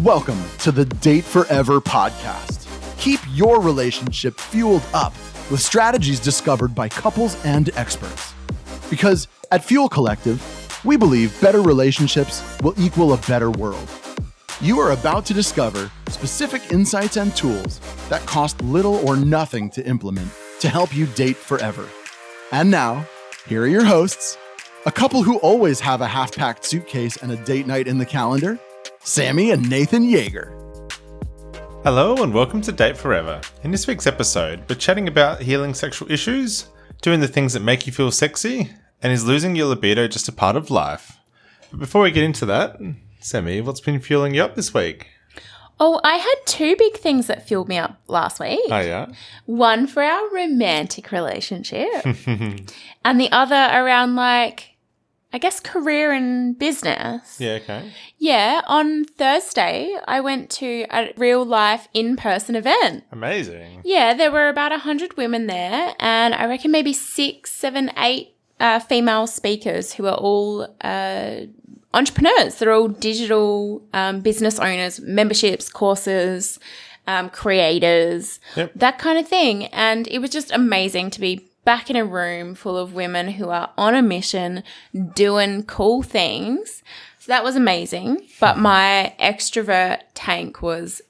Welcome to the Date Forever podcast. Keep your relationship fueled up with strategies discovered by couples and experts. Because at Fuel Collective, we believe better relationships will equal a better world. You are about to discover specific insights and tools that cost little or nothing to implement to help you date forever. And now, here are your hosts, a couple who always have a half-packed suitcase and a date night in the calendar, Sammy and Nathan Yeager. Hello and welcome to Date Forever. In this week's episode, we're chatting about healing sexual issues, doing the things that make you feel sexy, and is losing your libido just a part of life? But before we get into that, Sammy, what's been fueling you up this week? Oh, I had two big things that fueled me up last week. Oh, yeah? One for our romantic relationship and the other around career and business. Yeah, okay. Yeah, on Thursday, I went to a real-life in-person event. Amazing. Yeah, there were about 100 women there, and I reckon maybe 6, 7, 8 female speakers who are all entrepreneurs. They're all digital business owners, memberships, courses, creators, that kind of thing. And it was just amazing to be back in a room full of women who are on a mission doing cool things. So that was amazing. But my extrovert tank was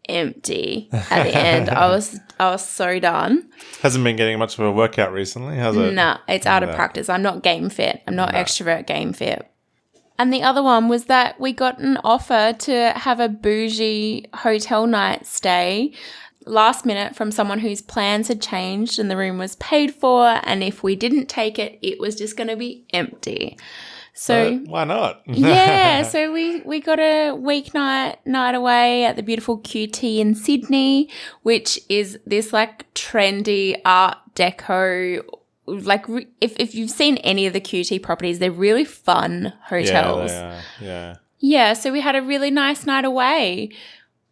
empty at the end. I was so done. Hasn't been getting much of a workout recently, has it? Nah, it's out of practice. I'm not game fit. I'm not extrovert game fit. And the other one was that we got an offer to have a bougie hotel night stay last minute from someone whose plans had changed and the room was paid for, and if we didn't take it, it was just going to be empty. So why not? Yeah, so we got a weeknight night away at the beautiful QT in Sydney, which is this trendy art deco. If you've seen any of the QT properties, they're really fun hotels. Yeah, they are. Yeah, so we had a really nice night away.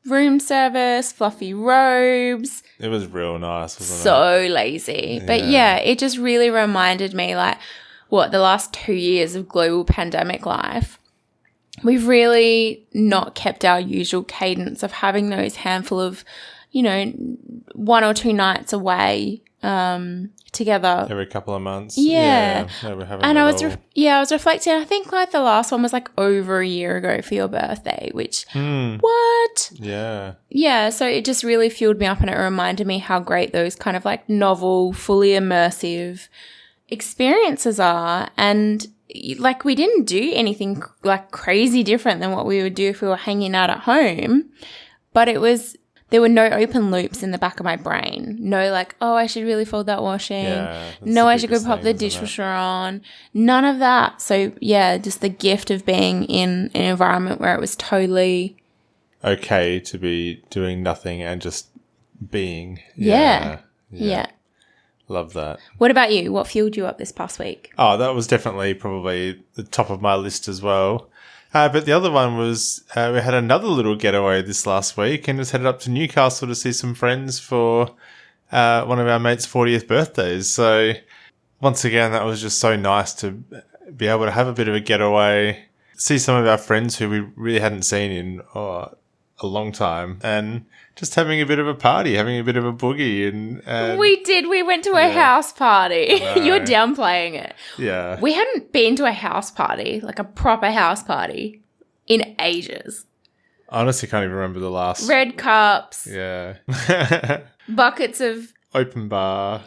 Room service, fluffy robes. It was real nice, wasn't it? So lazy. But yeah, it just really reminded me the last 2 years of global pandemic life, we've really not kept our usual cadence of having those handful of, 1 or 2 nights away together every couple of months. Yeah. And I was reflecting. I think the last one was over a year ago for your birthday, which what? Yeah, so it just really fueled me up, and it reminded me how great those kind of novel, fully immersive experiences are. And we didn't do anything crazy different than what we would do if we were hanging out at home, but there were no open loops in the back of my brain. No I should really fold that washing. No, I should go pop the dishwasher on. None of that. So, yeah, just the gift of being in an environment where it was totally okay to be doing nothing and just being. Yeah. Love that. What about you? What fueled you up this past week? Oh, that was definitely probably the top of my list as well. But the other one was we had another little getaway this last week and just headed up to Newcastle to see some friends for one of our mates' 40th birthdays. So once again, that was just so nice to be able to have a bit of a getaway, see some of our friends who we really hadn't seen in a long time, and just having a bit of a party, having a bit of a boogie. And we did. We went to a house party. You're downplaying it. Yeah. We hadn't been to a house party, a proper house party, in ages. I honestly can't even remember the last. Red cups. Yeah. Buckets of. Open bar.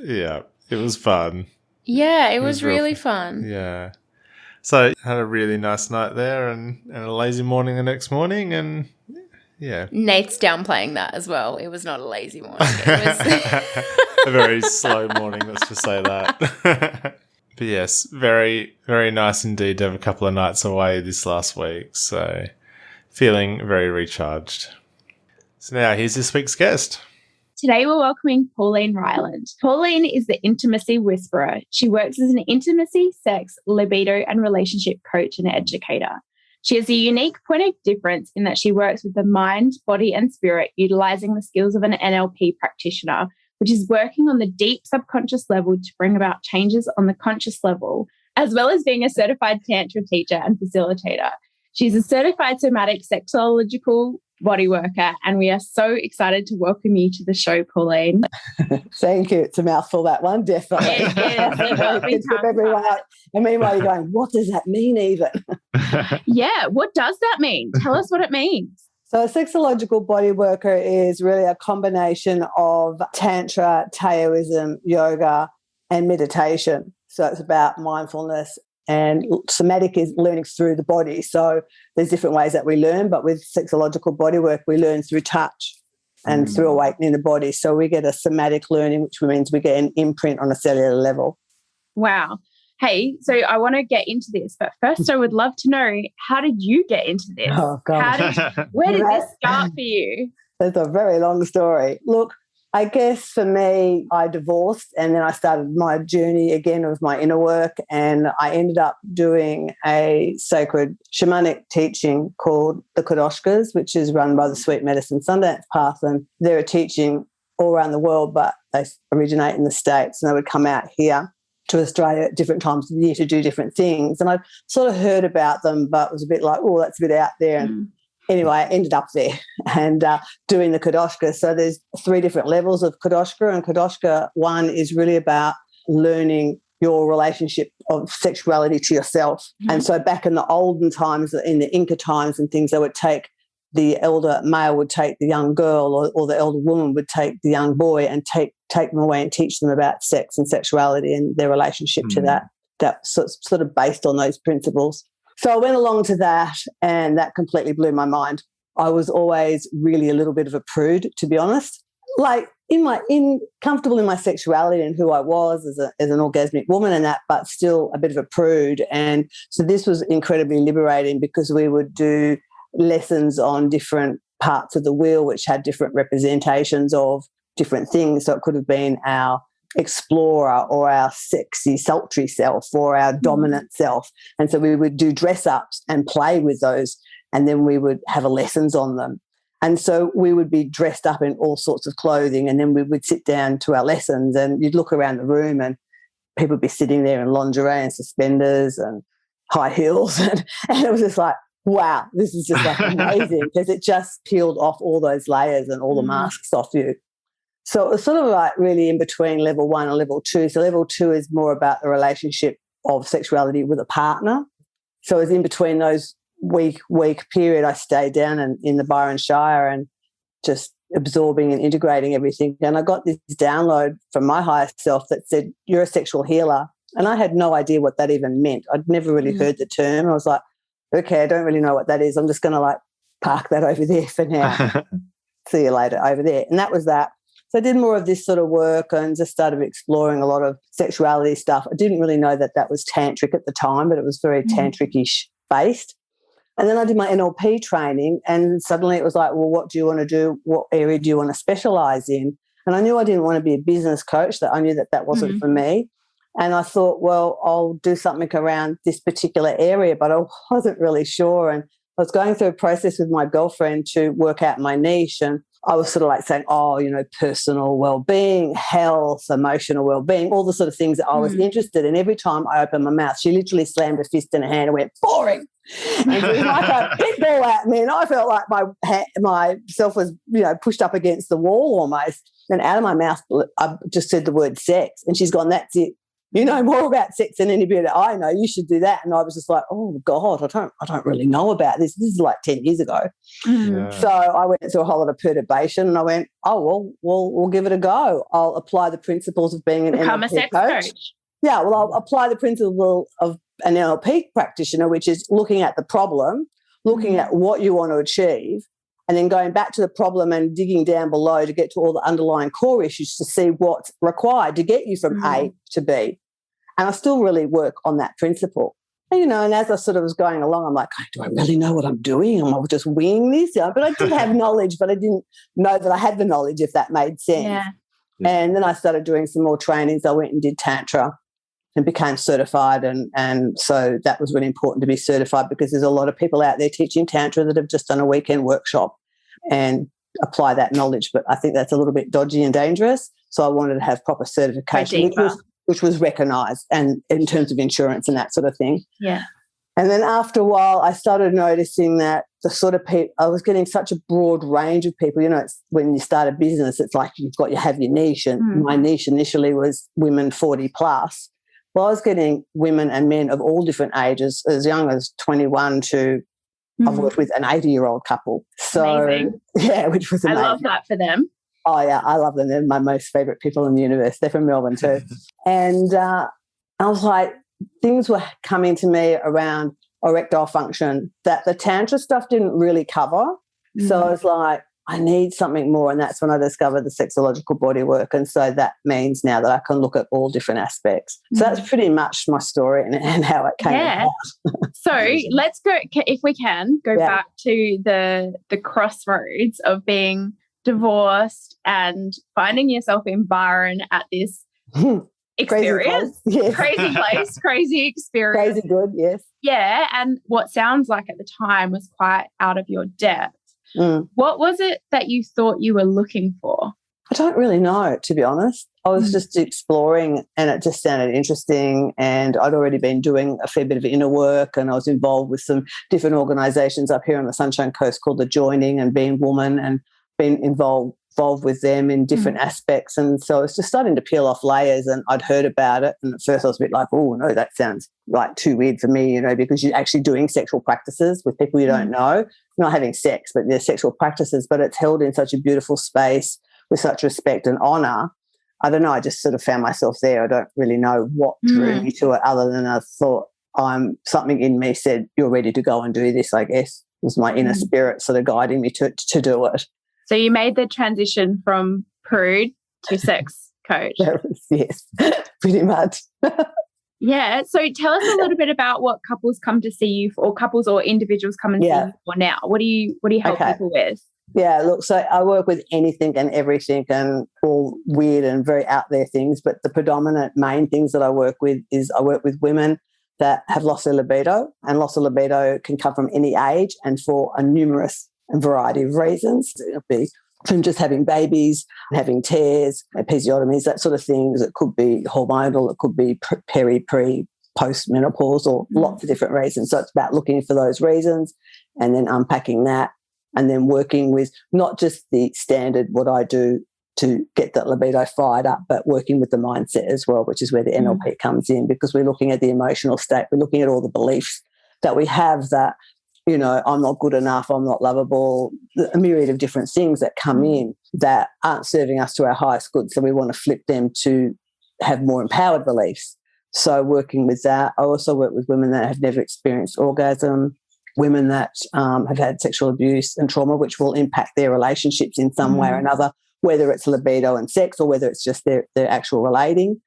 Yeah. It was fun. Yeah, it was really fun. Yeah. So had a really nice night there and a lazy morning the next morning, and yeah. Nate's downplaying that as well. It was not a lazy morning. It was a very slow morning, let's just say that. But yes, very, very nice indeed to have a couple of nights away this last week. So feeling very recharged. So now here's this week's guest. Today we're welcoming Pauline Ryeland. Pauline is the intimacy whisperer. She works as an intimacy, sex, libido, and relationship coach and educator. She has a unique point of difference in that she works with the mind, body, and spirit, utilising the skills of an NLP practitioner, which is working on the deep subconscious level to bring about changes on the conscious level, as well as being a certified Tantra teacher and facilitator. She's a certified somatic sexological body worker, and we are so excited to welcome you to the show, Pauline. Thank you. It's a mouthful, that one, definitely. It is. Everyone out. And meanwhile, you're going, what does that mean even? Yeah, what does that mean? Tell us what it means. So a sexological body worker is really a combination of Tantra, Taoism, yoga, and meditation. So it's about mindfulness, and somatic is learning through the body. So there's different ways that we learn, but with sexological bodywork, we learn through touch and through awakening the body. So we get a somatic learning, which means we get an imprint on a cellular level. Wow. Hey, so I want to get into this, but first I would love to know, how did you get into this? Oh, God. Where did this start for you? It's a very long story. Look, I guess for me, I divorced and then I started my journey again of my inner work, and I ended up doing a sacred shamanic teaching called the Kadoshkas, which is run by the Sweet Medicine Sundance Path, and they're a teaching all around the world, but they originate in the States, and they would come out here to Australia at different times of the year to do different things. And I'd sort of heard about them, but was a bit like, oh, that's a bit out there. And anyway, I ended up there and doing the Kadoshka. So there's 3 different levels of Kadoshka, and Kadoshka 1 is really about learning your relationship of sexuality to yourself. And so back in the olden times, in the Inca times and things, they would take the elder male would take the young girl, or the elder woman would take the young boy and take them away and teach them about sex and sexuality and their relationship to that. That's sort of based on those principles. So I went along to that, and that completely blew my mind. I was always really a little bit of a prude, to be honest. Like comfortable in my sexuality and who I was as an orgasmic woman and that, but still a bit of a prude. And so this was incredibly liberating, because we would do lessons on different parts of the wheel which had different representations of different things. So it could have been our explorer or our sexy, sultry self or our dominant self. And so we would do dress-ups and play with those, and then we would have lessons on them. And so we would be dressed up in all sorts of clothing, and then we would sit down to our lessons, and you'd look around the room and people would be sitting there in lingerie and suspenders and high heels. And it was just like, wow, this is just like amazing, because it just peeled off all those layers and all the masks off you. So it was sort of like really in between level 1 and level 2. So level 2 is more about the relationship of sexuality with a partner. So it was in between those week period. I stayed down in the Byron Shire and just absorbing and integrating everything. And I got this download from my higher self that said, you're a sexual healer. And I had no idea what that even meant. I'd never really heard the term. I was like, okay, I don't really know what that is. I'm just going to like park that over there for now. See you later over there. And that was that. So I did more of this sort of work and just started exploring a lot of sexuality stuff. I didn't really know that was tantric at the time, but it was very tantric-ish based. And then I did my NLP training, and suddenly it was like, well, what do you want to do? What area do you want to specialise in? And I knew I didn't want to be a business coach. That I knew that wasn't for me. And I thought, well, I'll do something around this particular area, but I wasn't really sure. And I was going through a process with my girlfriend to work out my niche, and I was sort of like saying, personal well-being, health, emotional well-being, all the sort of things that I was interested in. Every time I opened my mouth, she literally slammed her fist in her hand and went, boring. And it was like a pit ball at me, and I felt like myself was, pushed up against the wall almost. And out of my mouth, I just said the word sex, and she's gone, that's it. You know more about sex than anybody that I know. You should do that. And I was just like, oh, God, I don't really know about this. This is like 10 years ago. Yeah. So I went through a whole lot of perturbation, and I went, oh, well, we'll give it a go. I'll apply the principles of being an Become NLP a sex coach. Yeah, well, I'll apply the principle of an NLP practitioner, which is looking at the problem, looking at what you want to achieve, and then going back to the problem and digging down below to get to all the underlying core issues to see what's required to get you from A to B. And I still really work on that principle. And, and as I sort of was going along, I'm like, do I really know what I'm doing? Am I just winging this? But I did have knowledge, but I didn't know that I had the knowledge, if that made sense. Yeah. And then I started doing some more trainings. I went and did Tantra and became certified. And so that was really important to be certified, because there's a lot of people out there teaching Tantra that have just done a weekend workshop and apply that knowledge. But I think that's a little bit dodgy and dangerous. So I wanted to have proper certification, which was recognised, and in terms of insurance and that sort of thing. Yeah. And then after a while, I started noticing that the sort of people, I was getting such a broad range of people. You know, it's when you start a business, it's like you have your niche. And my niche initially was women 40 plus. Well, I was getting women and men of all different ages, as young as 21 to I've worked with an 80-year-old couple. So, amazing. Yeah, which was amazing. I love that for them. Oh, yeah, I love them. They're my most favourite people in the universe. They're from Melbourne too. And I was like, things were coming to me around erectile function that the Tantra stuff didn't really cover. So I was like, I need something more. And that's when I discovered the sexological body work. And so that means now that I can look at all different aspects. So that's pretty much my story and how it came about. So let's go, if we can, go back to the crossroads of being divorced and finding yourself in Byron at this experience. Crazy place, crazy experience. Crazy good, yes. Yeah, and what sounds like at the time was quite out of your depth. What was it that you thought you were looking for? I don't really know, to be honest. I was just exploring and it just sounded interesting, and I'd already been doing a fair bit of inner work, and I was involved with some different organisations up here on the Sunshine Coast called The Joining and Being Woman, and been involved with them in different aspects. And so I was just starting to peel off layers, and I'd heard about it. And at first I was a bit like, oh, no, that sounds like too weird for me, you know, because you're actually doing sexual practices with people you don't know, not having sex, but they're sexual practices, but it's held in such a beautiful space with such respect and honour. I don't know, I just sort of found myself there. I don't really know what drew me to it other than I thought something in me said, you're ready to go and do this, I guess. It was my inner spirit sort of guiding me to do it. So you made the transition from prude to sex coach. Yes, pretty much. Yeah. So tell us a little bit about what couples come to see you for, or couples or individuals come and see you for now. What do you help people with? Yeah, look, so I work with anything and everything and all weird and very out there things, but the predominant main things that I work with is I work with women that have lost their libido, and loss of libido can come from any age and for a numerous variety of reasons. It'll be from just having babies, having tears, episiotomies, that sort of things. It could be hormonal, it could be pre, post-menopause, or lots of different reasons. So it's about looking for those reasons and then unpacking that, and then working with not just the standard what I do to get that libido fired up, but working with the mindset as well, which is where the NLP comes in, because we're looking at the emotional state. We're looking at all the beliefs that we have that, you know, I'm not good enough, I'm not lovable, a myriad of different things that come in that aren't serving us to our highest good. So we want to flip them to have more empowered beliefs. So working with that. I also work with women that have never experienced orgasm, women that have had sexual abuse and trauma, which will impact their relationships in some way or another, whether it's libido and sex or whether it's just their actual relating.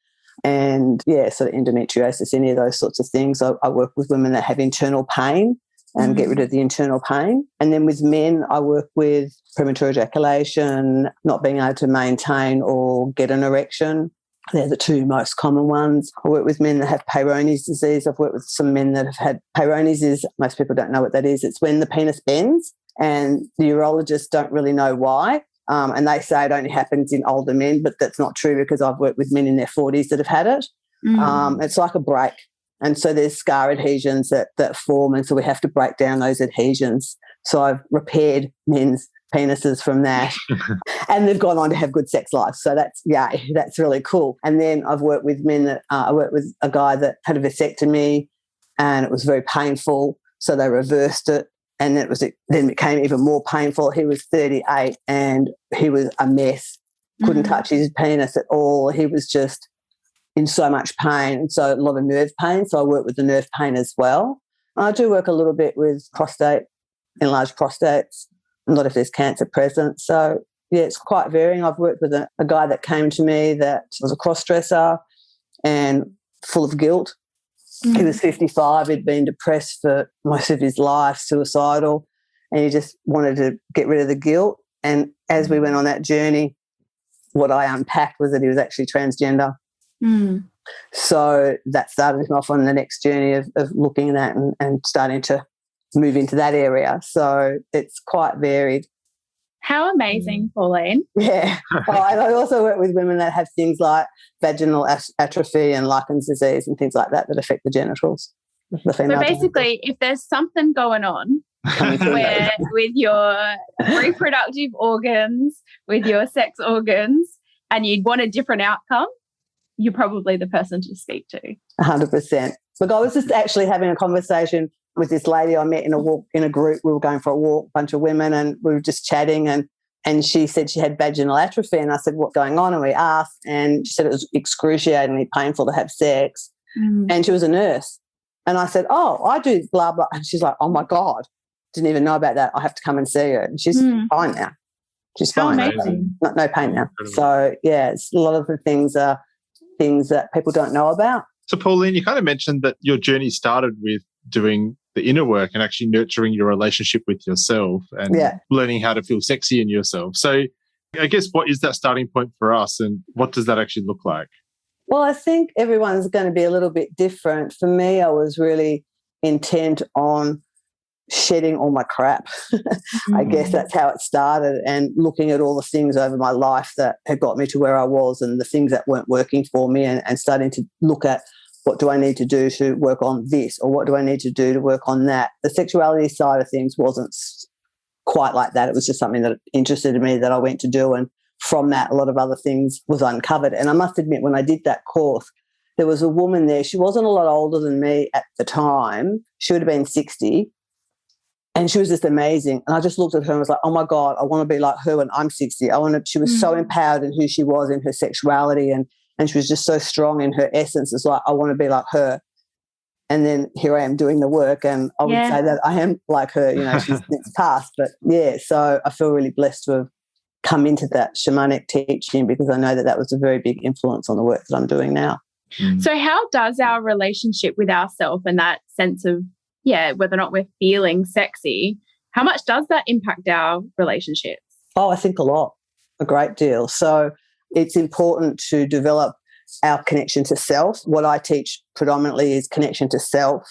And, sort of endometriosis, any of those sorts of things. I work with women that have internal pain and get rid of the internal pain. And then with men, I work with premature ejaculation, not being able to maintain or get an erection. They're the two most common ones. I work with men that have Peyronie's disease. I've worked with some men that have had Peyronie's. Most people don't know what that is. It's when the penis bends, and the urologists don't really know why. And they say it only happens in older men, but that's not true, because I've worked with men in their 40s that have had it. It's like a break. And so there's scar adhesions that form, and so we have to break down those adhesions. So I've repaired men's penises from that, and they've gone on to have good sex lives. So that's really cool. And then I've worked with men that I worked with a guy that had a vasectomy, and it was very painful. So they reversed it, and then it became even more painful. He was 38 and he was a mess. Couldn't touch his penis at all. He was just in so much pain, so a lot of nerve pain. So I work with the nerve pain as well. I do work a little bit with enlarged prostates, not if there's cancer present. So, it's quite varying. I've worked with a guy that came to me that was a cross-dresser and full of guilt. He was 55, he'd been depressed for most of his life, suicidal, and he just wanted to get rid of the guilt. And as we went on that journey, what I unpacked was that he was actually transgender. So that started him off on the next journey of looking at that and starting to move into that area. So it's quite varied. How amazing, Pauline. Yeah. And I also work with women that have things like vaginal atrophy and Lichen's disease and things like that affect the genitals. the female. So basically, if there's something going on where with your reproductive organs, with your sex organs, and you'd want a different outcome, you're probably the person to speak to. 100%. Look, I was just actually having a conversation with this lady I met in a group. We were going for a walk, a bunch of women, and we were just chatting, and she said she had vaginal atrophy, and I said, what's going on? And we asked, and she said it was excruciatingly painful to have sex, and she was a nurse. And I said, oh, I do blah, blah. And she's like, oh, my God, didn't even know about that. I have to come and see her. And she's fine now. She's fine. Amazing. No pain now. So, yeah, it's a lot of the things are things that people don't know about. So, Pauline, you kind of mentioned that your journey started with doing the inner work and actually nurturing your relationship with yourself and learning how to feel sexy in yourself. So I guess what is that starting point for us and what does that actually look like? Well, I think everyone's going to be a little bit different. For me, I was really intent on shedding all my crap. I guess that's how it started, and looking at all the things over my life that had got me to where I was and the things that weren't working for me, and starting to look at what do I need to do to work on this, or what do I need to do to work on that. The sexuality side of things wasn't quite like that. It was just something that interested me that I went to do, and from that, a lot of other things was uncovered. And I must admit, when I did that course, there was a woman there. She wasn't a lot older than me at the time. She would have been 60. And she was just amazing. And I just looked at her and was like, oh, my God, I want to be like her when I'm 60. She was so empowered in who she was, in her sexuality, and she was just so strong in her essence. It's like, I want to be like her. And then here I am doing the work, and I would say that I am like her. You know, she's passed. But, yeah, so I feel really blessed to have come into that shamanic teaching, because I know that that was a very big influence on the work that I'm doing now. So how does our relationship with ourselves and that sense of, whether or not we're feeling sexy, how much does that impact our relationships? Oh, I think a great deal. So it's important to develop our connection to self. What I teach predominantly is connection to self.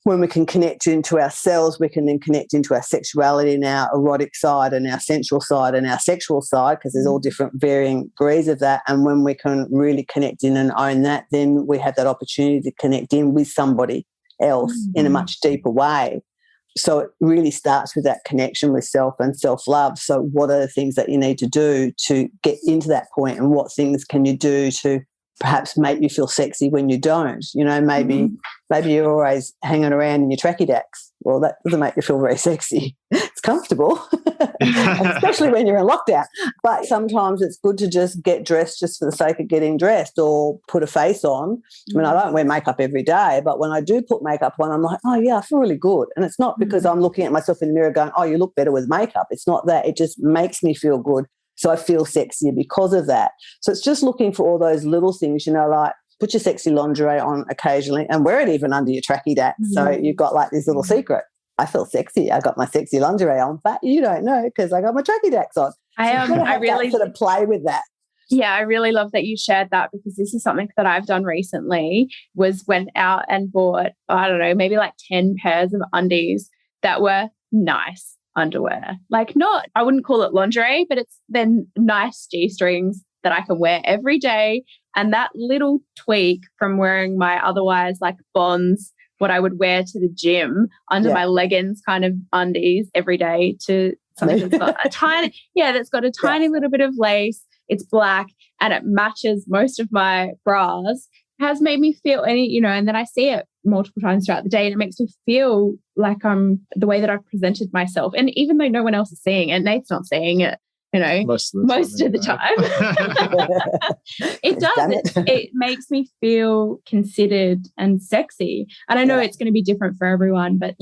When we can connect into ourselves, we can then connect into our sexuality and our erotic side and our sensual side and our sexual side, because there's all different varying degrees of that. And when we can really connect in and own that, then we have that opportunity to connect in with somebody else in a much deeper way. So it really starts with that connection with self and self-love. So what are the things that you need to do to get into that point, and what things can you do to perhaps make you feel sexy when you don't? You know, maybe you're always hanging around in your tracky dacks. Well, that doesn't make you feel very sexy. It's comfortable, especially when you're in lockdown. But sometimes it's good to just get dressed just for the sake of getting dressed, or put a face on. I mean, I don't wear makeup every day, but when I do put makeup on, I'm like, oh, yeah, I feel really good. And it's not because I'm looking at myself in the mirror going, oh, you look better with makeup. It's not that. It just makes me feel good. So I feel sexier because of that. So it's just looking for all those little things, you know, like put your sexy lingerie on occasionally and wear it even under your tracky dack. So you've got like this little secret. I feel sexy. I got my sexy lingerie on, but you don't know because I got my tracky dacks on. I really sort of play with that. Yeah, I really love that you shared that, because this is something that I've done recently, was went out and bought, I don't know, maybe like 10 pairs of undies that were nice underwear. Like not, I wouldn't call it lingerie, but it's then nice G-strings that I can wear every day. And that little tweak from wearing my otherwise like bonds, what I would wear to the gym under my leggings kind of undies every day, to something that's got a tiny, that's got a tiny little bit of lace. It's black and it matches most of my bras, has made me feel and then I see it multiple times throughout the day, and it makes me feel like I'm the way that I've presented myself. And even though no one else is seeing it, Nate's not seeing it, most of the time. It does. It makes me feel considered and sexy. And I know it's going to be different for everyone, but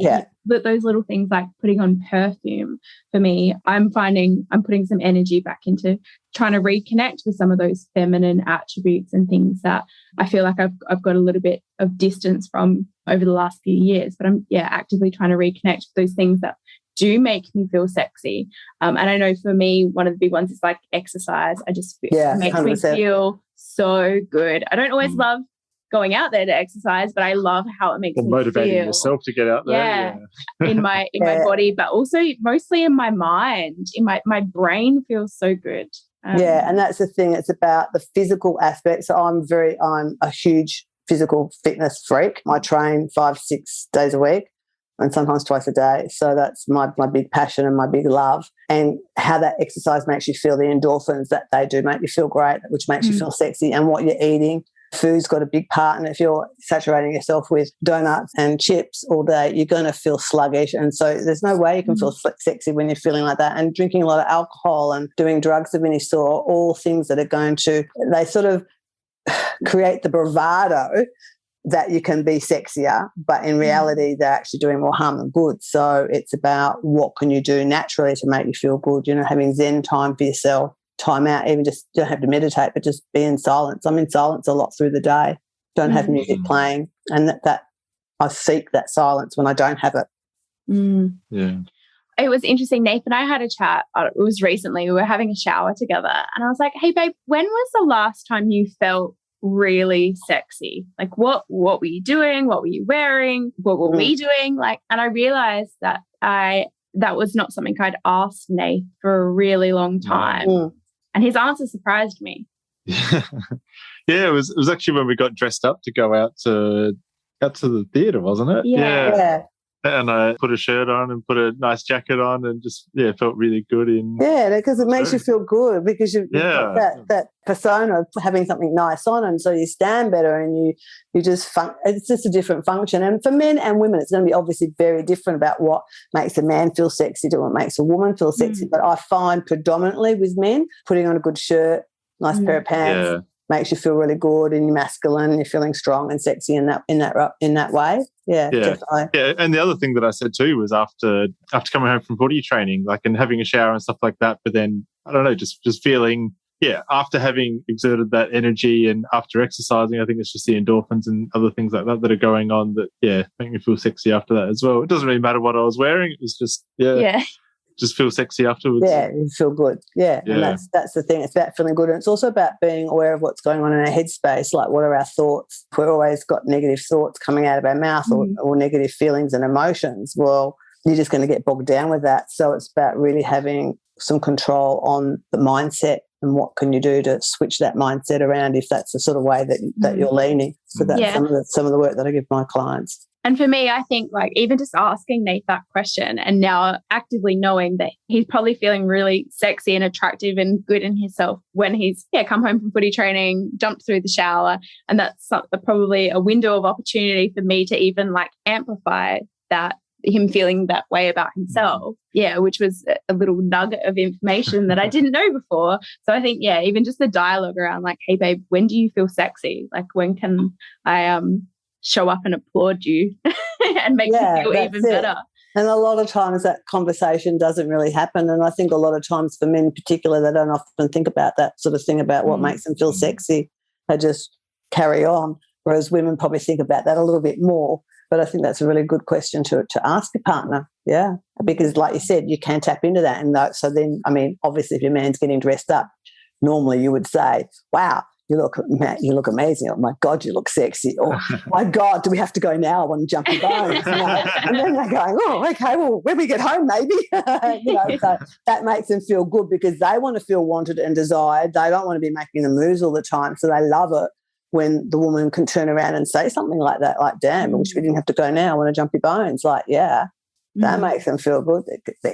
those little things like putting on perfume, for me, I'm finding I'm putting some energy back into trying to reconnect with some of those feminine attributes and things that I feel like I've got a little bit of distance from over the last few years. But I'm actively trying to reconnect with those things that do make me feel sexy. And I know for me, one of the big ones is like exercise. I just it makes 100%. Me feel so good. I don't always love going out there to exercise, but I love how it makes me motivating feel. Yourself to get out there. In my body, but also mostly in my mind. In my brain feels so good. And that's the thing. It's about the physical aspect. So I'm a huge physical fitness freak. I train 5-6 days a week and sometimes twice a day. So that's my big passion and my big love. And how that exercise makes you feel, the endorphins that they do make you feel great, which makes you feel sexy, and what you're eating. Food's got a big part, and if you're saturating yourself with donuts and chips all day, you're going to feel sluggish. And so there's no way you can feel sexy when you're feeling like that. And drinking a lot of alcohol and doing drugs of any sort, all things that are going to, they sort of create the bravado that you can be sexier, but in reality, they're actually doing more harm than good. So it's about what can you do naturally to make you feel good, having Zen time for yourself, time out, even just don't have to meditate, but just be in silence. I'm in silence a lot through the day. Don't have music playing, and that I seek that silence when I don't have it. Yeah. It was interesting. Nathan and I had a chat. It was recently. We were having a shower together, and I was like, "Hey, babe, when was the last time you felt really sexy? Like, what were you doing? What were you wearing? What were we doing?" And I realized that that was not something I'd asked Nate for a really long time. And his answer surprised me. Yeah, it was actually when we got dressed up to go out to the theatre, wasn't it? Yeah. And I put a shirt on and put a nice jacket on and just, felt really good in. Yeah, because it makes you feel good, because you've got that persona of having something nice on, and so you stand better, and you just it's just a different function. And for men and women, it's going to be obviously very different about what makes a man feel sexy to what makes a woman feel sexy. But I find predominantly with men, putting on a good shirt, nice pair of pants, makes you feel really good, and you're masculine, you're feeling strong and sexy in that way. Yeah, definitely. Yeah, and the other thing that I said too was after coming home from footy training, and having a shower and stuff like that, but then I don't know, just feeling after having exerted that energy and after exercising, I think it's just the endorphins and other things like that are going on that make me feel sexy after that as well. It doesn't really matter what I was wearing; it was just just feel sexy afterwards. Yeah, you feel good. Yeah. And that's the thing. It's about feeling good. And it's also about being aware of what's going on in our headspace. Like, what are our thoughts? We've always got negative thoughts coming out of our mouth or negative feelings and emotions. Well, you're just going to get bogged down with that. So it's about really having some control on the mindset, and what can you do to switch that mindset around if that's the sort of way that you're leaning. So that's some of the work that I give my clients. And for me, I think even just asking Nate that question, and now actively knowing that he's probably feeling really sexy and attractive and good in himself when he's come home from footy training, jumped through the shower, and that's probably a window of opportunity for me to even amplify that, him feeling that way about himself. Yeah, which was a little nugget of information that I didn't know before. So I think even just the dialogue around hey babe, when do you feel sexy? When can I show up and applaud you and make you feel even better. And a lot of times that conversation doesn't really happen. And I think a lot of times for men in particular, they don't often think about that sort of thing about what makes them feel sexy. They just carry on, whereas women probably think about that a little bit more. But I think that's a really good question to ask your partner. Yeah, because like you said, you can tap into that. And so then, obviously if your man's getting dressed up, normally you would say, wow, you look amazing. Oh, my God, you look sexy. Oh, my God, do we have to go now? I want to jump your bones. And then they're going, oh, okay, well, when we get home, maybe. So that makes them feel good, because they want to feel wanted and desired. They don't want to be making the moves all the time. So they love it when the woman can turn around and say something like that, damn, I wish we didn't have to go now. I want to jump your bones. That makes them feel good.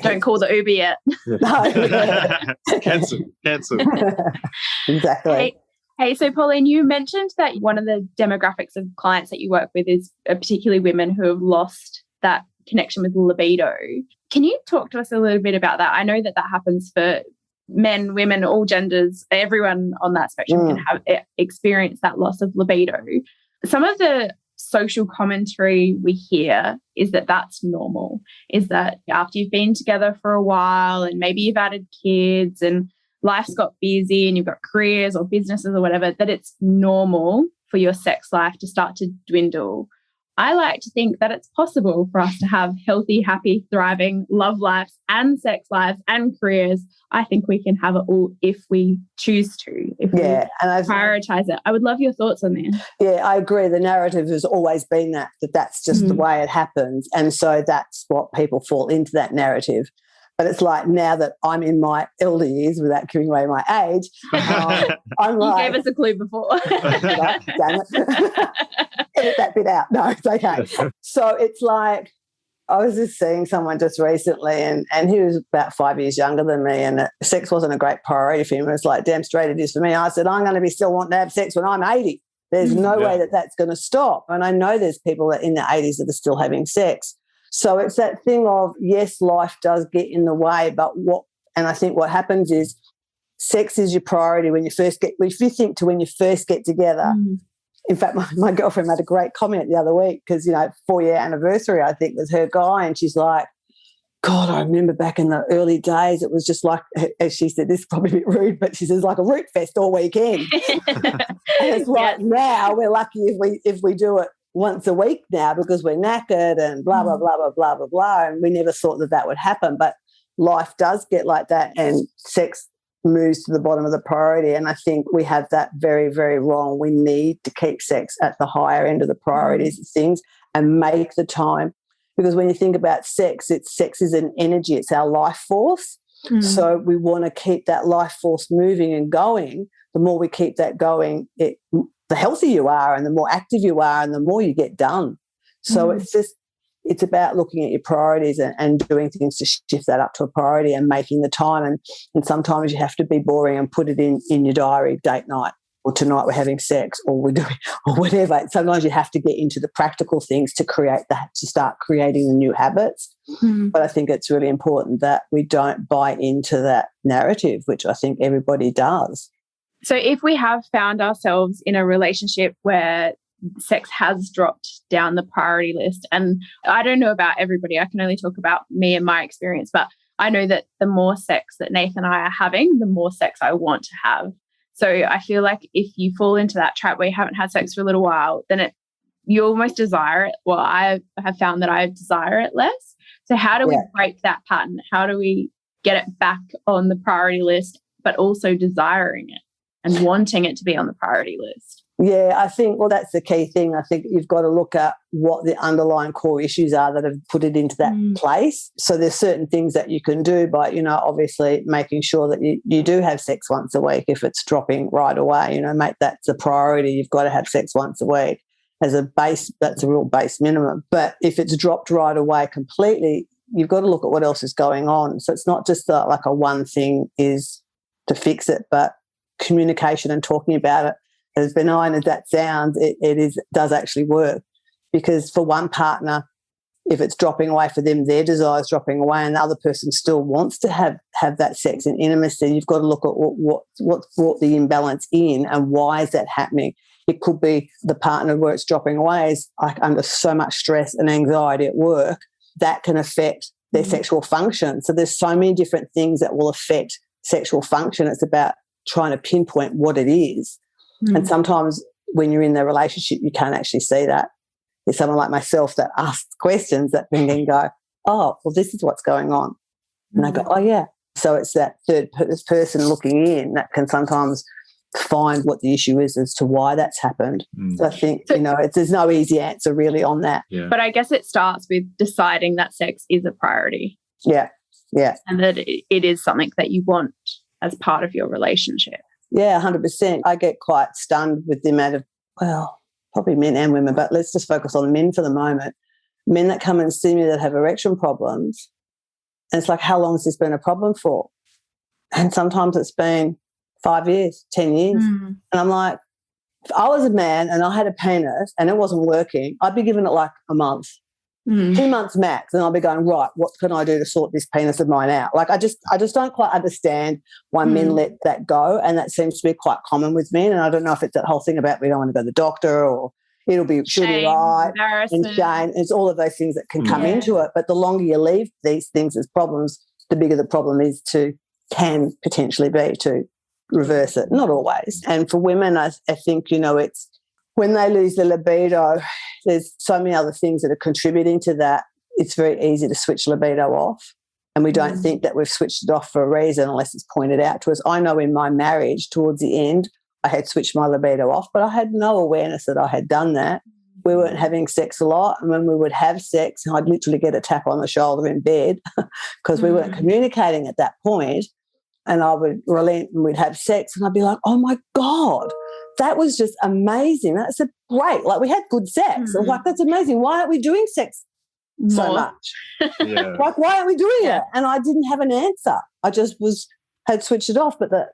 Don't call the Uber yet. No. Cancel. Exactly. Hey, so Pauline, you mentioned that one of the demographics of clients that you work with is particularly women who have lost that connection with libido. Can you talk to us a little bit about that? I know that happens for men, women, all genders, everyone on that spectrum can have experience that loss of libido. Some of the social commentary we hear is that that's normal, is that after you've been together for a while and maybe you've added kids and life's got busy and you've got careers or businesses or whatever, that it's normal for your sex life to start to dwindle. I like to think that it's possible for us to have healthy, happy, thriving love lives and sex lives and careers. I think we can have it all if we choose to, if we prioritize it. I would love your thoughts on this. Yeah, I agree. The narrative has always been that's just the way it happens. And so that's what people fall into, that narrative. But it's like now that I'm in my elder years, without giving away my age, I'm like... You gave us a clue before. Damn it. Edit that bit out. No, it's okay. So it's like, I was just seeing someone just recently and he was about 5 years younger than me, and sex wasn't a great priority for him. It was like, damn straight it is for me. I said, I'm going to be still wanting to have sex when I'm 80. There's no way that that's going to stop. And I know there's people that in their 80s that are still having sex. So it's that thing of, yes, life does get in the way, but and I think what happens is sex is your priority when you first get, if you think to when you first get together. In fact, my girlfriend made a great comment the other week because, 4-year anniversary, I think, was her guy. And she's like, God, I remember back in the early days, it was just like, as she said, this is probably a bit rude, but she says like a root fest all weekend. And it's like now we're lucky if we do it once a week now because we're knackered and blah, blah, blah, blah, blah, blah, blah. And we never thought that would happen. But life does get like that and sex moves to the bottom of the priority. And I think we have that very, very wrong. We need to keep sex at the higher end of the priorities of things and make the time. Because when you think about sex is an energy. It's our life force. So we want to keep that life force moving and going. The more we keep that going, the healthier you are and the more active you are and the more you get done. So it's about looking at your priorities and doing things to shift that up to a priority and making the time. And sometimes you have to be boring and put it in your diary, date night, or tonight we're having sex, or we're doing, or whatever. Sometimes you have to get into the practical things to create that, to start creating the new habits. But I think it's really important that we don't buy into that narrative, which I think everybody does. So if we have found ourselves in a relationship where sex has dropped down the priority list, and I don't know about everybody, I can only talk about me and my experience, but I know that the more sex that Nathan and I are having, the more sex I want to have. So I feel like if you fall into that trap where you haven't had sex for a little while, then you almost desire it. Well, I have found that I desire it less. So how do we break that pattern? How do we get it back on the priority list, but also desiring it and wanting it to be on the priority list? Yeah, I think, well, that's the key thing. I think you've got to look at what the underlying core issues are that have put it into that place. So there's certain things that you can do by, obviously making sure that you do have sex once a week. If it's dropping right away, make that the priority. You've got to have sex once a week as a base. That's a real base minimum. But if it's dropped right away completely, you've got to look at what else is going on. So it's not just like a one thing is to fix it, but communication and talking about it. As benign as that sounds, it does actually work, because for one partner, if it's dropping away for them, their desire is dropping away, and the other person still wants to have that sex and intimacy, you've got to look at what's brought the imbalance in and why is that happening. It could be the partner where it's dropping away is like under so much stress and anxiety at work that can affect their sexual function. So there's so many different things that will affect sexual function. It's about trying to pinpoint what it is. And sometimes when you're in the relationship, you can't actually see that. There's someone like myself that asks questions that then go, oh, well, this is what's going on. And I go, oh, yeah. So it's that third person looking in that can sometimes find what the issue is as to why that's happened. So I think, there's no easy answer really on that. Yeah. But I guess it starts with deciding that sex is a priority. Yeah, yeah. And that it is something that you want as part of your relationship. Yeah, 100%. I get quite stunned with the amount of, well, probably men and women, but let's just focus on men for the moment. Men that come and see me that have erection problems, and it's like, how long has this been a problem for? And sometimes it's been 5 years, 10 years. And I'm like, if I was a man and I had a penis and it wasn't working, I'd be giving it like a month. 2 months max, and I'll be going, right, what can I do to sort this penis of mine out? Like I just don't quite understand why men let that go, and that seems to be quite common with men. And I don't know if it's that whole thing about we don't want to go to the doctor, or she'll be right, and shame. It's all of those things that can come into it. But the longer you leave these things as problems, the bigger the problem can potentially be to reverse it. Not always. And for women, I think, it's when they lose the libido, there's so many other things that are contributing to that. It's very easy to switch libido off, and we don't think that we've switched it off for a reason unless it's pointed out to us. I know in my marriage, towards the end, I had switched my libido off, but I had no awareness that I had done that. We weren't having sex a lot. And when we would have sex, I'd literally get a tap on the shoulder in bed because we weren't communicating at that point. And I would relent and we'd have sex and I'd be like, oh, my God, that was just amazing. That's great. Like, we had good sex. I'm like, that's amazing. Why aren't we doing sex so much? Yeah. Like, why aren't we doing it? And I didn't have an answer. I just had switched it off. But the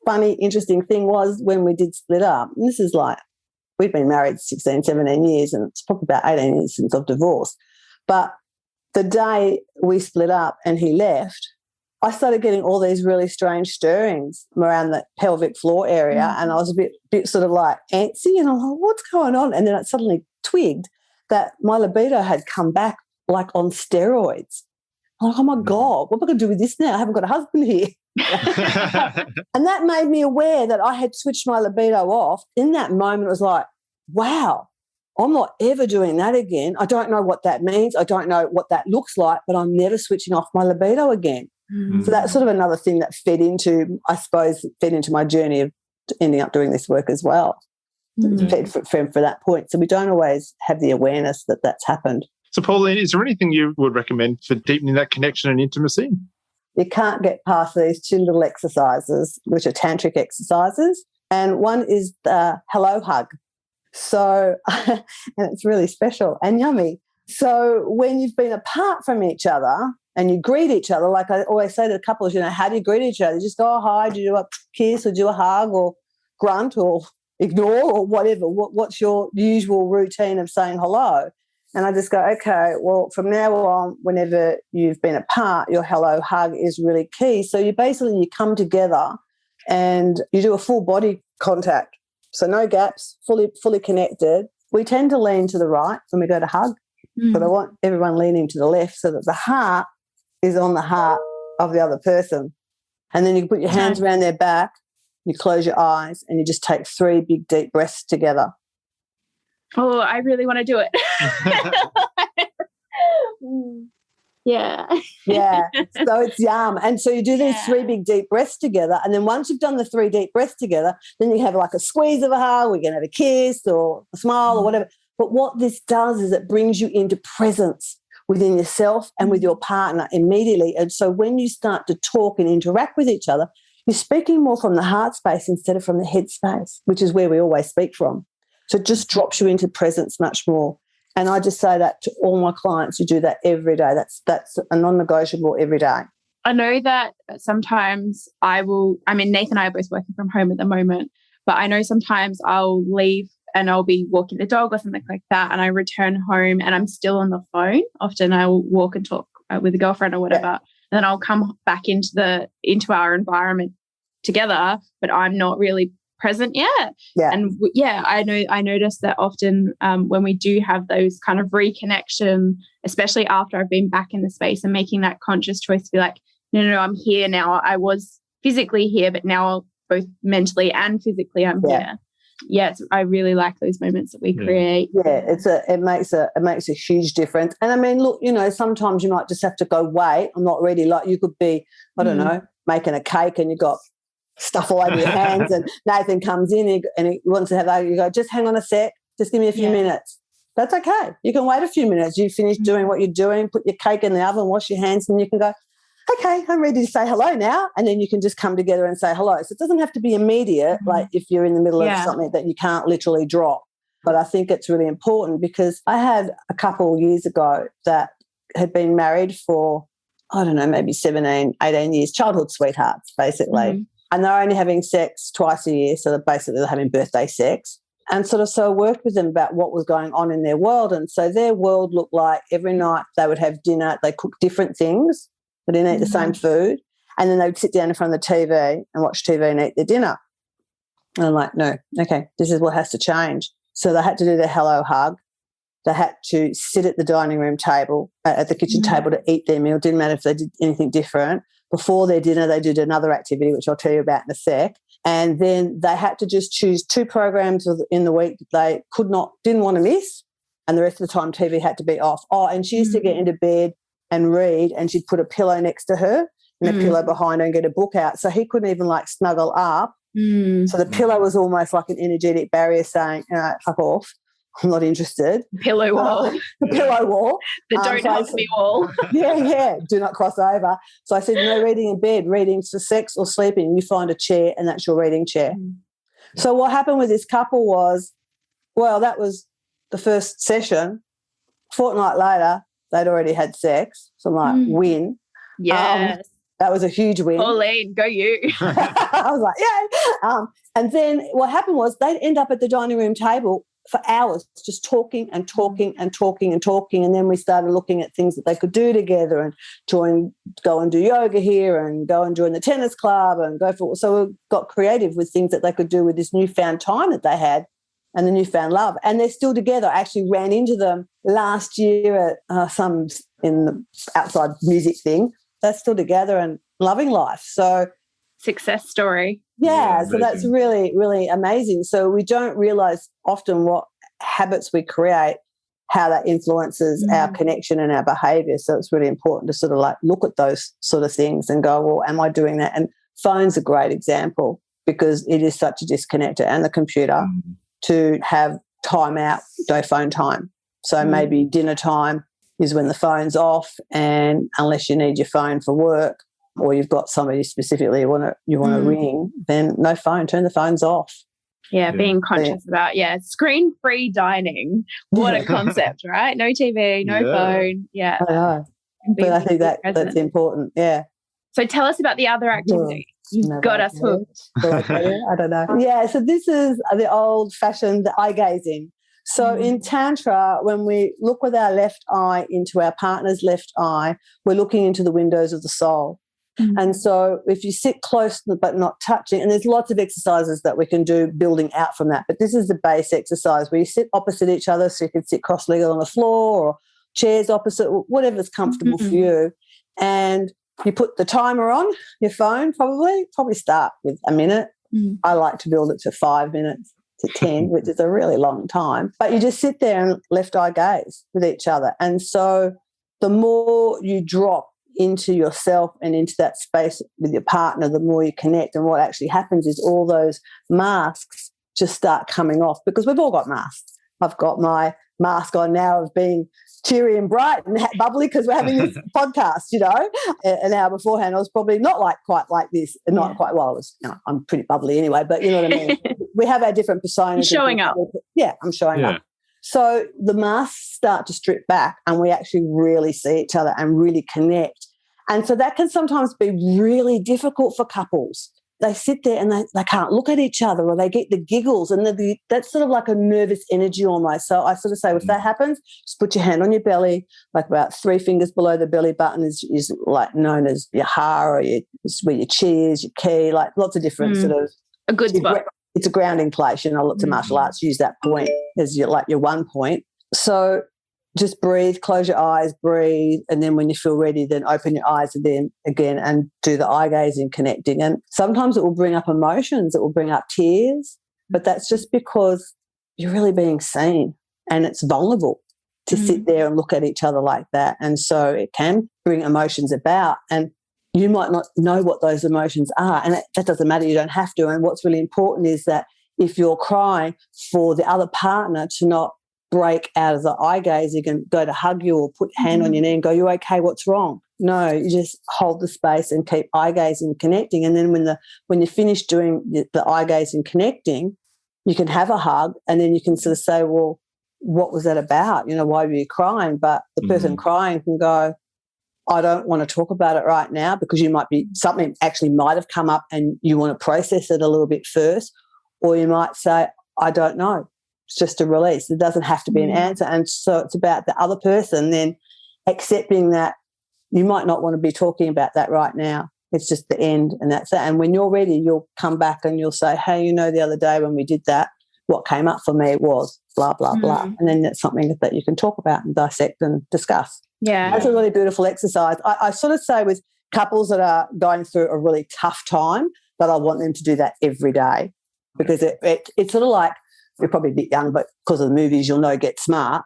funny, interesting thing was when we did split up, and this is like, we've been married 16, 17 years, and it's probably about 18 years since I've divorced. But the day we split up and he left, I started getting all these really strange stirrings around the pelvic floor area, and I was a bit sort of like antsy, and I'm like, what's going on? And then I suddenly twigged that my libido had come back like on steroids. I'm like, oh, my God, what am I going to do with this now? I haven't got a husband here. And that made me aware that I had switched my libido off. In that moment, it was like, wow, I'm not ever doing that again. I don't know what that means. I don't know what that looks like, but I'm never switching off my libido again. So that's sort of another thing that fed into my journey of ending up doing this work as well. Fed for that point. So we don't always have the awareness that that's happened. So, Pauline, is there anything you would recommend for deepening that connection and intimacy? You can't get past these two little exercises, which are tantric exercises. And one is the hello hug. So, and it's really special and yummy. So when you've been apart from each other and you greet each other, like I always say to the couples, how do you greet each other? You just go, oh, hi, do you do a kiss or do a hug or grunt or ignore or whatever? What's your usual routine of saying hello? And I just go, okay, well, from now on, whenever you've been apart, your hello hug is really key. So you come together and you do a full body contact. So no gaps, fully connected. We tend to lean to the right when we go to hug, but I want everyone leaning to the left so that the heart is on the heart of the other person. And then you put your hands around their back, you close your eyes, and you just take 3 big, deep breaths together. Oh, I really want to do it. Yeah. So it's yum. And so you do these 3 big, deep breaths together. And then once you've done the 3 deep breaths together, then you have like a squeeze of a hug, we can have a kiss or a smile or whatever. But what this does is it brings you into presence within yourself and with your partner immediately. And so when you start to talk and interact with each other, you're speaking more from the heart space instead of from the head space, which is where we always speak from. So it just drops you into presence much more. And I just say that to all my clients who do that every day. That's a non-negotiable every day. I know that sometimes Nathan and I are both working from home at the moment, but I know sometimes I'll leave and I'll be walking the dog or something like that, and I return home and I'm still on the phone. Often I will walk and talk with a girlfriend or whatever, and then I'll come back into our environment together, but I'm not really present yet. And I notice that often when we do have those kind of reconnection, especially after I've been back in the space and making that conscious choice to be like, no, I'm here now. I was physically here, but now both mentally and physically I'm here. Yes, I really like those moments that we create. It makes a huge difference. And I mean, look, sometimes you might just have to go, wait, I'm not ready. Like you could be, I don't know, making a cake and you've got stuff all over your hands, and Nathan comes in and he wants to have that. You go, just hang on a sec, just give me a few minutes. That's okay. You can wait a few minutes. You finish doing what you're doing, put your cake in the oven, wash your hands, and you can go, okay, I'm ready to say hello now. And then you can just come together and say hello. So it doesn't have to be immediate, like if you're in the middle of something that you can't literally drop. But I think it's really important because I had a couple years ago that had been married for, I don't know, maybe 17, 18 years, childhood sweethearts, basically. And they're only having sex twice a year, so basically they're having birthday sex. And so I worked with them about what was going on in their world. And so their world looked like every night they would have dinner, they cook different things, but they didn't eat the same food. And then they would sit down in front of the TV and watch TV and eat their dinner. And I'm like, no, okay, this is what has to change. So they had to do their hello hug. They had to sit at the dining room table, at the kitchen table to eat their meal. Didn't matter if they did anything different. Before their dinner, they did another activity, which I'll tell you about in a sec. And then they had to just choose 2 programs in the week that they didn't want to miss. And the rest of the time, TV had to be off. Oh, and she used to get into bed and read, and she'd put a pillow next to her and a pillow behind her and get a book out. So he couldn't even snuggle up. So the pillow was almost like an energetic barrier saying, fuck off. I'm not interested. Pillow wall. Pillow wall. The don't hug me wall. Yeah. Do not cross over. So I said, no reading in bed, reading for sex or sleeping. You find a chair and that's your reading chair. So what happened with this couple was, well, that was the first session. Fortnight later, they'd already had sex. So I'm like, win. Yes. That was a huge win. Pauline, go you. I was like, yay. And then what happened was they'd end up at the dining room table for hours just talking and talking and talking and talking. And then we started looking at things that they could do together and go and do yoga here and go and join the tennis club and go for. So we got creative with things that they could do with this newfound time that they had and the newfound love. And they're still together. I actually ran into them last year at some in the outside music thing. They're still together and loving life. So success story. Yeah, so that's really, really amazing. So we don't realise often what habits we create, how that influences our connection and our behaviour. So it's really important to sort of like look at those sort of things and go, well, am I doing that? And phone's a great example because it is such a disconnector, and the computer to have time out, no phone time. So maybe dinner time is when the phone's off, and unless you need your phone for work, or you've got somebody specifically you want to ring, then no phone, turn the phones off. Yeah, being conscious about, screen-free dining. What a concept, right? No TV, no phone. Yeah. I know. But I think that's important, So tell us about the other activity. You've got us hooked. I don't know. Yeah, so this is the old-fashioned eye gazing. So in Tantra, when we look with our left eye into our partner's left eye, we're looking into the windows of the soul. And so if you sit close but not touching, and there's lots of exercises that we can do building out from that, but this is the base exercise where you sit opposite each other, so you can sit cross-legged on the floor or chairs opposite, whatever's comfortable for you. And you put the timer on your phone, probably start with a minute. I like to build it to 5 minutes to 10, which is a really long time. But you just sit there and left eye gaze with each other. And so the more you drop into yourself and into that space with your partner, the more you connect. And what actually happens is all those masks just start coming off, because we've all got masks. I've got my mask on now of being cheery and bright and bubbly because we're having this podcast, An hour beforehand I was probably not quite like this, and not quite, well, I was, I'm pretty bubbly anyway, but you know what I mean? We have our different personas. You're showing up. Yeah, I'm showing up. So the masks start to strip back and we actually really see each other and really connect. And so that can sometimes be really difficult for couples. They sit there and they can't look at each other, or they get the giggles, and that's sort of like a nervous energy almost. So I sort of say, if that happens, just put your hand on your belly, like about 3 fingers below the belly button is like known as your ha, or where your chi is, your ki, like lots of different sort of. A good spot. It's a grounding place. Lots of martial arts use that point as your 1 point. So just breathe, close your eyes, breathe, and then when you feel ready, then open your eyes and then again and do the eye gazing, connecting. And sometimes it will bring up emotions, it will bring up tears, but that's just because you're really being seen, and it's vulnerable to sit there and look at each other like that. And so it can bring emotions about, and you might not know what those emotions are, and that doesn't matter. You don't have to. And what's really important is that if you're crying, for the other partner to not break out of the eye gazing and go to hug you or put your hand on your knee and go, you okay, what's wrong? No, you just hold the space and keep eye gazing, connecting. And then when you finish doing the eye gazing, connecting, you can have a hug, and then you can sort of say, well, what was that about? Why were you crying? But the person crying can go, I don't want to talk about it right now, because something actually might have come up and you want to process it a little bit first. Or you might say, I don't know. It's just a release. It doesn't have to be an answer. And so it's about the other person then accepting that you might not want to be talking about that right now. It's just the end, and that's it. And when you're ready, you'll come back and you'll say, hey, the other day when we did that, what came up for me was blah, blah, blah. And then that's something that you can talk about and dissect and discuss. Yeah. That's a really beautiful exercise. I sort of say with couples that are going through a really tough time that I want them to do that every day, because it's sort of like, you're probably a bit young, but because of the movies, you'll know Get Smart.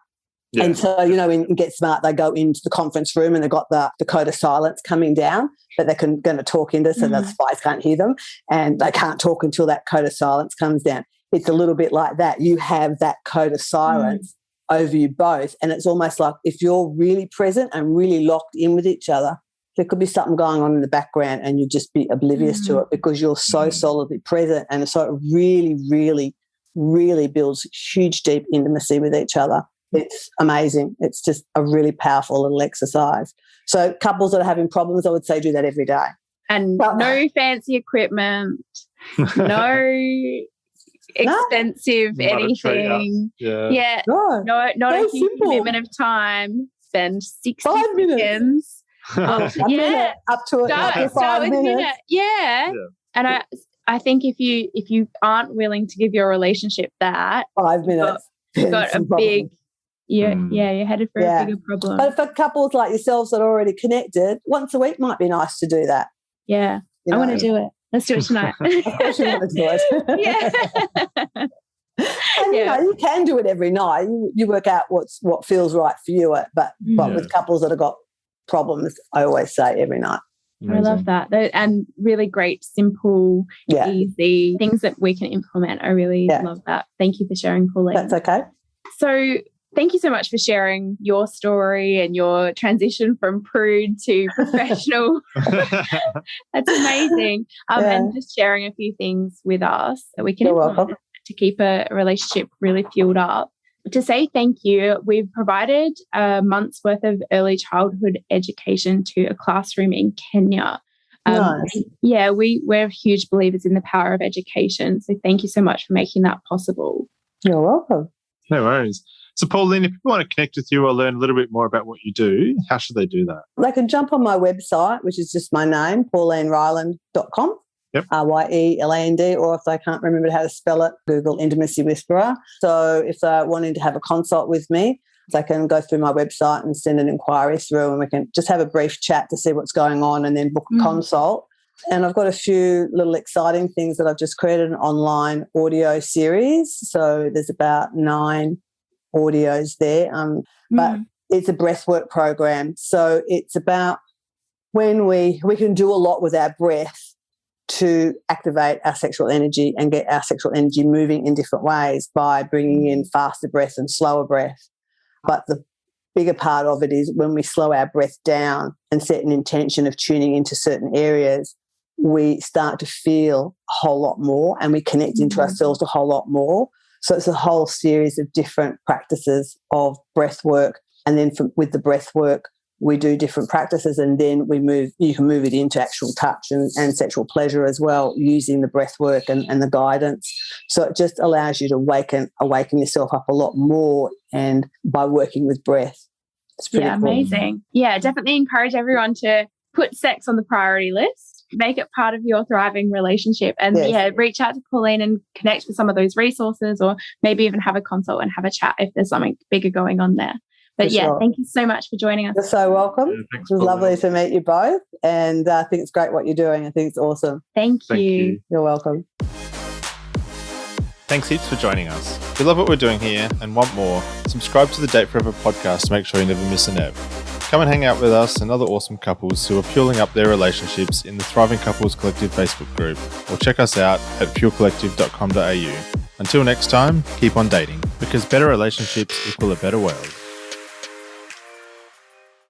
Yeah. And so, in Get Smart, they go into the conference room and they've got the code of silence coming down that they're going to talk into, so the spies can't hear them, and they can't talk until that code of silence comes down. it's a little bit like that. You have that code of silence over you both. And it's almost like if you're really present and really locked in with each other, there could be something going on in the background and you just be oblivious to it because you're so solidly present. And so it really, really, really builds huge, deep intimacy with each other. It's amazing. It's just a really powerful little exercise. So couples that are having problems, I would say do that every day. And no fancy equipment, no expensive anything. Yeah. No, not a huge commitment of time. Spend 60 seconds. Minute, up to it. Start with a minute. Yeah. And I think if you aren't willing to give your relationship that 5 minutes, you've got a big you're headed for a bigger problem. But for couples like yourselves that are already connected, once a week might be nice to do that. Yeah. I want to do it. Let's do it tonight. Of course you want to do it. And you can do it every night. You work out what feels right for you. But with couples that have got problems, I always say every night. Amazing. I love that. And really great, simple, easy things that we can implement. I really love that. Thank you for sharing, Pauline. That's okay. So thank you so much for sharing your story and your transition from prude to professional. That's amazing. And just sharing a few things with us that we can implement to keep a relationship really fueled up. To say thank you, we've provided a month's worth of early childhood education to a classroom in Kenya. Nice. We're huge believers in the power of education. So thank you so much for making that possible. You're welcome. No worries. So, Pauline, if people want to connect with you or learn a little bit more about what you do, how should they do that? They can jump on my website, which is just my name, paulineryeland.com. Yep. Ryeland, or if they can't remember how to spell it, Google Intimacy Whisperer. So if they're wanting to have a consult with me, they can go through my website and send an inquiry through, and we can just have a brief chat to see what's going on and then book a consult. And I've got a few little exciting things that I've just created, an online audio series. So there's about 9 audios there. But it's a breathwork program. So it's about when we can do a lot with our breath to activate our sexual energy and get our sexual energy moving in different ways by bringing in faster breath and slower breath. But the bigger part of it is when we slow our breath down and set an intention of tuning into certain areas, we start to feel a whole lot more and we connect into ourselves a whole lot more. So it's a whole series of different practices of breath work. And then with the breath work, we do different practices, and then you can move it into actual touch and sexual pleasure as well, using the breath work and the guidance. So it just allows you to awaken yourself up a lot more, and by working with breath. It's pretty cool. Amazing. Yeah, definitely encourage everyone to put sex on the priority list, make it part of your thriving relationship, and reach out to Pauline and connect with some of those resources, or maybe even have a consult and have a chat if there's something bigger going on there. But thank you so much for joining us. You're so welcome. It was lovely to meet you both. And I think it's great what you're doing. I think it's awesome. Thank you. You're welcome. Thanks heaps for joining us. If you love what we're doing here and want more, subscribe to the Date Forever podcast to make sure you never miss an ep. Come and hang out with us and other awesome couples who are fueling up their relationships in the Thriving Couples Collective Facebook group, or check us out at fuelcollective.com.au. Until next time, keep on dating, because better relationships equal a better world.